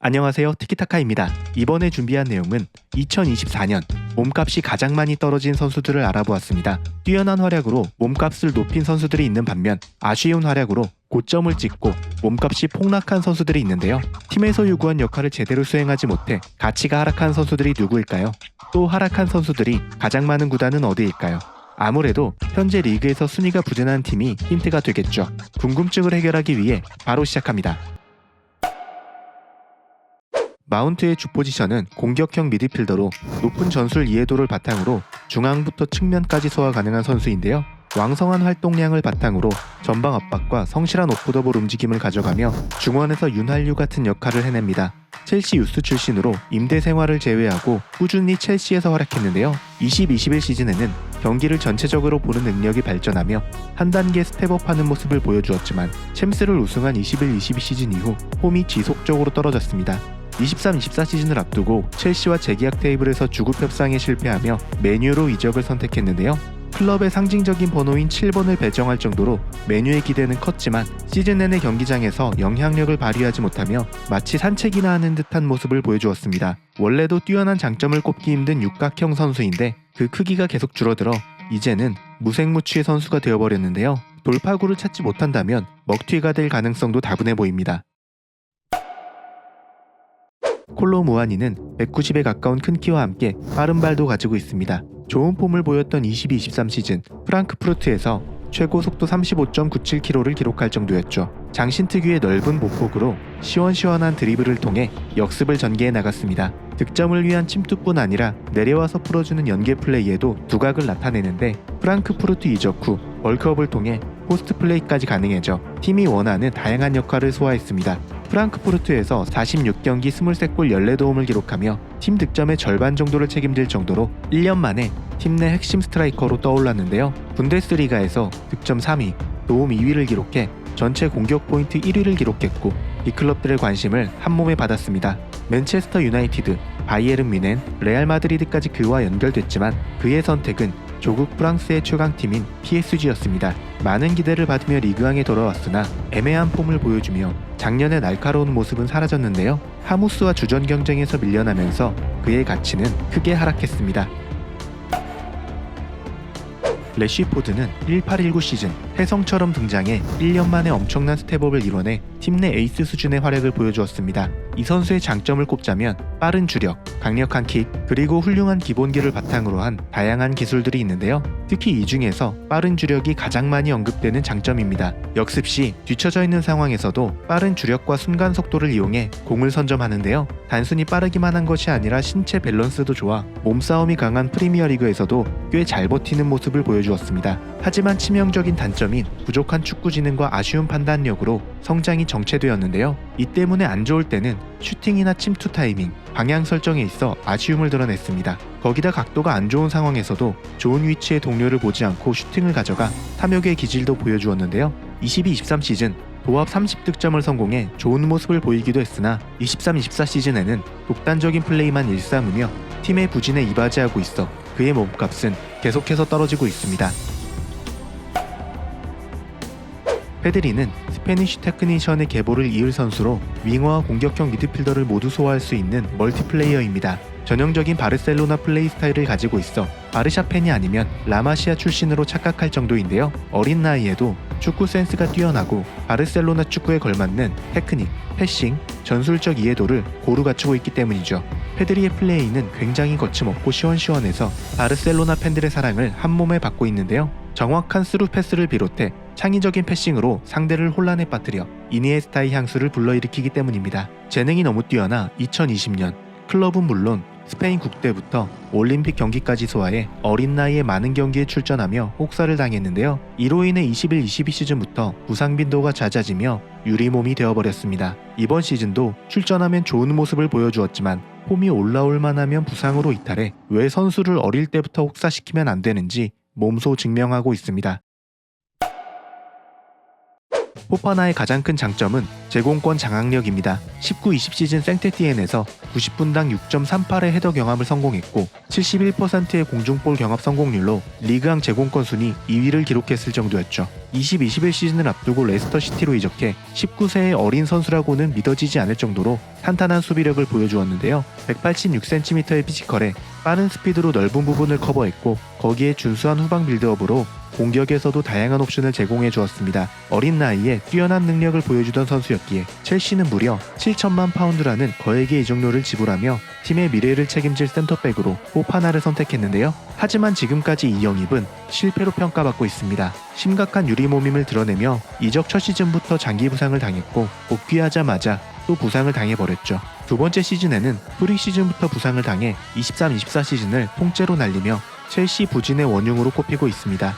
안녕하세요, 티키타카입니다. 이번에 준비한 내용은 2024년 몸값이 가장 많이 떨어진 선수들을 알아보았습니다. 뛰어난 활약으로 몸값을 높인 선수들이 있는 반면 아쉬운 활약으로 고점을 찍고 몸값이 폭락한 선수들이 있는데요. 팀에서 요구한 역할을 제대로 수행하지 못해 가치가 하락한 선수들이 누구일까요? 또 하락한 선수들이 가장 많은 구단은 어디일까요? 아무래도 현재 리그에서 순위가 부진한 팀이 힌트가 되겠죠. 궁금증을 해결하기 위해 바로 시작합니다. 마운트의 주 포지션은 공격형 미드필더로 높은 전술 이해도를 바탕으로 중앙부터 측면까지 소화 가능한 선수인데요. 왕성한 활동량을 바탕으로 전방 압박과 성실한 오프더볼 움직임을 가져가며 중원에서 윤활유 같은 역할을 해냅니다. 첼시 유스 출신으로 임대 생활을 제외하고 꾸준히 첼시에서 활약했는데요. 20-21 시즌에는 경기를 전체적으로 보는 능력이 발전하며 한 단계 스텝업하는 모습을 보여주었지만 챔스를 우승한 21-22 시즌 이후 폼이 지속적으로 떨어졌습니다. 23-24 시즌을 앞두고 첼시와 재계약 테이블에서 주급 협상에 실패하며 맨유로 이적을 선택했는데요. 클럽의 상징적인 번호인 7번을 배정할 정도로 맨유의 기대는 컸지만 시즌 내내 경기장에서 영향력을 발휘하지 못하며 마치 산책이나 하는 듯한 모습을 보여주었습니다. 원래도 뛰어난 장점을 꼽기 힘든 육각형 선수인데 그 크기가 계속 줄어들어 이제는 무색무취의 선수가 되어버렸는데요. 돌파구를 찾지 못한다면 먹튀가 될 가능성도 다분해 보입니다. 콜로 무아니는 190에 가까운 큰 키와 함께 빠른 발도 가지고 있습니다. 좋은 폼을 보였던 22-23 시즌 프랑크푸르트에서 최고 속도 35.97km를 기록할 정도였죠. 장신 특유의 넓은 보폭으로 시원시원한 드리블을 통해 역습을 전개해 나갔습니다. 득점을 위한 침투뿐 아니라 내려와서 풀어주는 연계 플레이에도 두각을 나타내는데 프랑크푸르트 이적 후 월크업을 통해 포스트 플레이까지 가능해져 팀이 원하는 다양한 역할을 소화했습니다. 프랑크푸르트에서 46경기 23골 14도움을 기록하며 팀 득점의 절반 정도를 책임질 정도로 1년 만에 팀 내 핵심 스트라이커로 떠올랐는데요. 분데스리가에서 득점 3위, 도움 2위를 기록해 전체 공격 포인트 1위를 기록했고 빅클럽들의 관심을 한몸에 받았습니다. 맨체스터 유나이티드, 바이에른 뮌헨, 레알 마드리드까지 그와 연결됐지만 그의 선택은 조국 프랑스의 최강팀인 PSG였습니다. 많은 기대를 받으며 리그왕에 돌아왔으나 애매한 폼을 보여주며 작년의 날카로운 모습은 사라졌는데요. 하무스와 주전 경쟁에서 밀려나면서 그의 가치는 크게 하락했습니다. 래쉬포드는 18-19 시즌 혜성처럼 등장해 1년 만에 엄청난 스텝업을 이뤄내 팀 내 에이스 수준의 활약을 보여주었습니다. 이 선수의 장점을 꼽자면 빠른 주력, 강력한 킥, 그리고 훌륭한 기본기를 바탕으로 한 다양한 기술들이 있는데요. 특히 이 중에서 빠른 주력이 가장 많이 언급되는 장점입니다. 역습 시 뒤처져 있는 상황에서도 빠른 주력과 순간 속도를 이용해 공을 선점하는데요. 단순히 빠르기만 한 것이 아니라 신체 밸런스도 좋아 몸싸움이 강한 프리미어리그에서도 꽤 잘 버티는 모습을 보여주었습니다. 하지만 치명적인 단점인 부족한 축구 지능과 아쉬운 판단력으로 성장이 정체되었는데요. 이 때문에 안 좋을 때는 슈팅이나 침투 타이밍, 방향 설정에 있어 아쉬움을 드러냈습니다. 거기다 각도가 안 좋은 상황에서도 좋은 위치의 동료를 보지 않고 슈팅을 가져가 탐욕의 기질도 보여주었는데요. 22-23 시즌 도합 30득점을 성공해 좋은 모습을 보이기도 했으나 23-24 시즌에는 독단적인 플레이만 일삼으며 팀의 부진에 이바지하고 있어 그의 몸값은 계속해서 떨어지고 있습니다. 페드리는 스페니쉬 테크니션의 계보를 이을 선수로 윙어와 공격형 미드필더를 모두 소화할 수 있는 멀티플레이어입니다. 전형적인 바르셀로나 플레이 스타일을 가지고 있어 바르샤 팬이 아니면 라마시아 출신으로 착각할 정도인데요. 어린 나이에도 축구 센스가 뛰어나고 바르셀로나 축구에 걸맞는 테크닉, 패싱, 전술적 이해도를 고루 갖추고 있기 때문이죠. 페드리의 플레이는 굉장히 거침없고 시원시원해서 바르셀로나 팬들의 사랑을 한몸에 받고 있는데요. 정확한 스루 패스를 비롯해 창의적인 패싱으로 상대를 혼란에 빠뜨려 이니에스타의 향수를 불러일으키기 때문입니다. 재능이 너무 뛰어나 2020년 클럽은 물론 스페인 국대부터 올림픽 경기까지 소화해 어린 나이에 많은 경기에 출전하며 혹사를 당했는데요. 이로 인해 21-22 시즌부터 부상 빈도가 잦아지며 유리몸이 되어버렸습니다. 이번 시즌도 출전하면 좋은 모습을 보여주었지만 폼이 올라올 만하면 부상으로 이탈해 왜 선수를 어릴 때부터 혹사시키면 안 되는지 몸소 증명하고 있습니다. 포파나의 가장 큰 장점은 제공권 장악력입니다. 19-20 시즌 생테티엔에서 90분당 6.38의 헤더 경합을 성공했고 71%의 공중볼 경합 성공률로 리그왕 제공권 순위 2위를 기록했을 정도였죠. 20-21 시즌을 앞두고 레스터 시티로 이적해 19세의 어린 선수라고는 믿어지지 않을 정도로 탄탄한 수비력을 보여주었는데요. 186cm의 피지컬에 빠른 스피드로 넓은 부분을 커버했고 거기에 준수한 후방 빌드업으로 공격에서도 다양한 옵션을 제공해 주었습니다. 어린 나이에 뛰어난 능력을 보여주던 선수였기에 첼시는 무려 7천만 파운드라는 거액의 이적료를 지불하며 팀의 미래를 책임질 센터백으로 포파나를 선택했는데요. 하지만 지금까지 이 영입은 실패로 평가받고 있습니다. 심각한 유리몸임을 드러내며 이적 첫 시즌부터 장기 부상을 당했고 복귀하자마자 또 부상을 당해버렸죠. 두 번째 시즌에는 프리시즌부터 부상을 당해 23-24 시즌을 통째로 날리며 첼시 부진의 원흉으로 꼽히고 있습니다.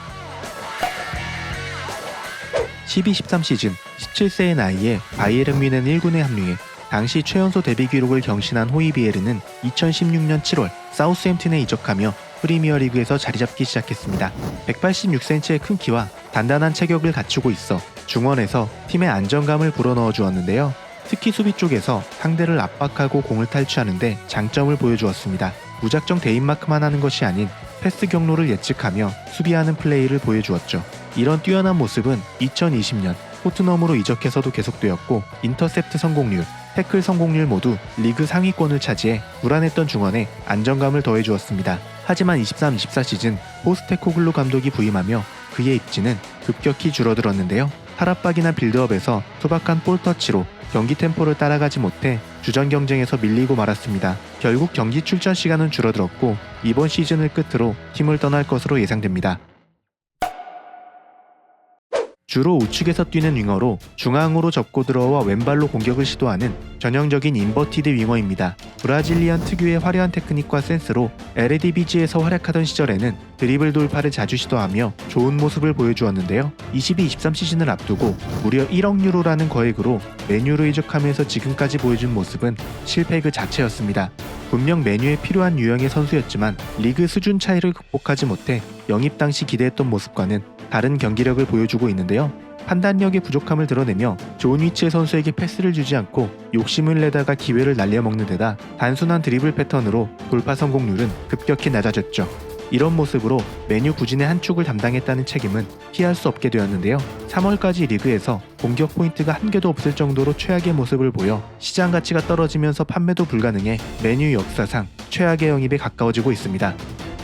12-13 시즌 17세의 나이에 바이에른 뮌헨 1군에 합류해 당시 최연소 데뷔 기록을 경신한 호이비에르는 2016년 7월 사우스햄튼에 이적하며 프리미어리그에서 자리잡기 시작했습니다. 186cm의 큰 키와 단단한 체격을 갖추고 있어 중원에서 팀의 안정감을 불어넣어 주었는데요. 특히 수비 쪽에서 상대를 압박하고 공을 탈취하는데 장점을 보여주었습니다. 무작정 대인마크만 하는 것이 아닌 패스 경로를 예측하며 수비하는 플레이를 보여주었죠. 이런 뛰어난 모습은 2020년 토트넘으로 이적해서도 계속되었고 인터셉트 성공률, 태클 성공률 모두 리그 상위권을 차지해 불안했던 중원에 안정감을 더해주었습니다. 하지만 23-24 시즌 포스테코글루 감독이 부임하며 그의 입지는 급격히 줄어들었는데요. 탈압박이나 빌드업에서 투박한 볼터치로 경기 템포를 따라가지 못해 주전 경쟁에서 밀리고 말았습니다. 결국 경기 출전 시간은 줄어들었고 이번 시즌을 끝으로 팀을 떠날 것으로 예상됩니다. 주로 우측에서 뛰는 윙어로 중앙으로 접고 들어와 왼발로 공격을 시도하는 전형적인 인버티드 윙어입니다. 브라질리언 특유의 화려한 테크닉과 센스로 에레디비지에서 활약하던 시절에는 드리블 돌파를 자주 시도하며 좋은 모습을 보여주었는데요. 22-23 시즌을 앞두고 무려 1억 유로라는 거액으로 맨유로 이적하면서 지금까지 보여준 모습은 실패 그 자체였습니다. 분명 맨유에 필요한 유형의 선수였지만 리그 수준 차이를 극복하지 못해 영입 당시 기대했던 모습과는 다른 경기력을 보여주고 있는데요. 판단력의 부족함을 드러내며 좋은 위치의 선수에게 패스를 주지 않고 욕심을 내다가 기회를 날려먹는 데다 단순한 드리블 패턴으로 돌파 성공률은 급격히 낮아졌죠. 이런 모습으로 맨유 부진의 한 축을 담당했다는 책임은 피할 수 없게 되었는데요. 3월까지 리그에서 공격 포인트가 한 개도 없을 정도로 최악의 모습을 보여 시장 가치가 떨어지면서 판매도 불가능해 맨유 역사상 최악의 영입에 가까워지고 있습니다.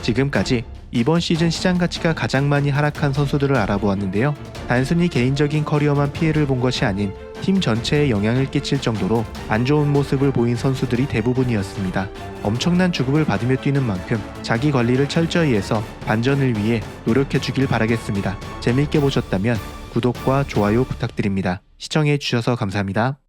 지금까지 이번 시즌 시장 가치가 가장 많이 하락한 선수들을 알아보았는데요. 단순히 개인적인 커리어만 피해를 본 것이 아닌 팀 전체에 영향을 끼칠 정도로 안 좋은 모습을 보인 선수들이 대부분이었습니다. 엄청난 주급을 받으며 뛰는 만큼 자기 관리를 철저히 해서 반전을 위해 노력해 주길 바라겠습니다. 재미있게 보셨다면 구독과 좋아요 부탁드립니다. 시청해 주셔서 감사합니다.